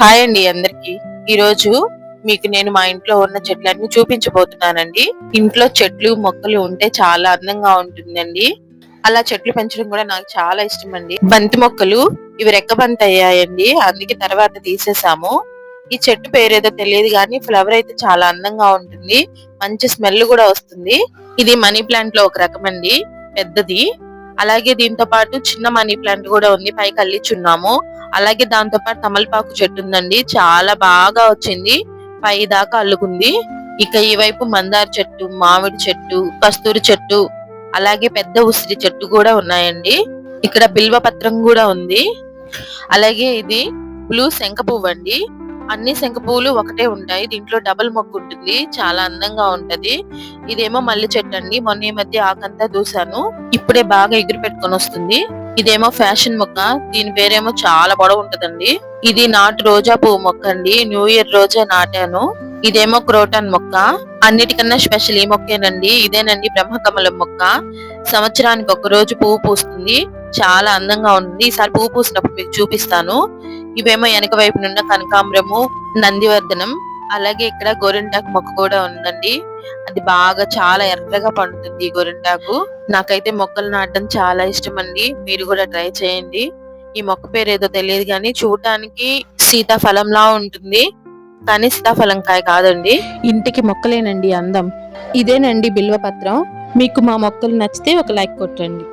Hi అండి అందరికి. ఈరోజు మీకు నేను మా ఇంట్లో ఉన్న చెట్లన్నీ చూపించబోతున్నానండి. ఇంట్లో చెట్లు మొక్కలు ఉంటే చాలా అందంగా ఉంటుందండి. అలా చెట్లు పెంచడం కూడా నాకు చాలా ఇష్టం అండి. బంతి మొక్కలు ఇవి రెక్కబంతి అయ్యాయండి, అందుకే తర్వాత తీసేసాము. ఈ చెట్టు పేరేదో తెలియదు కానీ ఫ్లవర్ అయితే చాలా అందంగా ఉంటుంది, మంచి స్మెల్ కూడా వస్తుంది. ఇది మనీ ప్లాంట్ లో ఒక రకం అండి, పెద్దది. అలాగే దీంతో పాటు చిన్న మనీ ప్లాంట్ కూడా ఉంది, పైకి అల్లిచున్నాము. అలాగే దాంతో పాటు తమలపాకు చెట్టు ఉందండి, చాలా బాగా వచ్చింది, పై దాకా అల్లుకుంది. ఇక ఈ వైపు మందార చెట్టు, మామిడి చెట్టు, కస్తూరి చెట్టు, అలాగే పెద్ద ఉసిరి చెట్టు కూడా ఉన్నాయండి. ఇక్కడ బిల్వ పత్రం కూడా ఉంది. అలాగే ఇది బ్లూ శంఖ పువ్వు అండి. అన్ని శంఖ పువ్వులు ఒకటే ఉంటాయి, దీంట్లో డబుల్ మొగ్గు ఉంటుంది, చాలా అందంగా ఉంటది. ఇదేమో మల్లి చెట్టు అండి, మొన్న ఈ మధ్య ఆకంతా దూసాను, ఇప్పుడే బాగా ఎగురు పెట్టుకొని వస్తుంది. ఇదేమో ఫ్యాషన్ మొక్క, దీని పేరేమో చాలా పొడవు ఉంటదండి. ఇది నాటు రోజా పువ్వు మొక్క అండి, న్యూ ఇయర్ రోజా నాటాను. ఇదేమో క్రోటన్ మొక్క, అన్నిటికన్నా స్పెషల్ ఈ మొక్కేనండి. ఇదేనండి బ్రహ్మకమలం మొక్క, సంవత్సరానికి ఒక రోజు పువ్వు పూస్తుంది, చాలా అందంగా ఉంటుంది. ఈసారి పువ్వు పూసినప్పుడు మీకు చూపిస్తాను. ఇవేమో వెనక వైపు నుండి కనకాంబరము, నందివర్ధనం, అలాగే ఇక్కడ గోరింటాకు మొక్క కూడా ఉందండి. అది బాగా చాలా ఎర్రగా పండుతుంది ఈ గోరింటాకు. నాకైతే మొక్కలు నాటడం చాలా ఇష్టం అండి, మీరు కూడా ట్రై చేయండి. ఈ మొక్క పేరు ఏదో తెలియదు కానీ చూడటానికి సీతాఫలంలా ఉంటుంది, కానీ సీతాఫలం కాయ కాదండి. ఇంటికి మొక్కలేనండి అందం. ఇదేనండి బిల్వపత్రం. మీకు మా మొక్కలు నచ్చితే ఒక లైక్ కొట్టండి.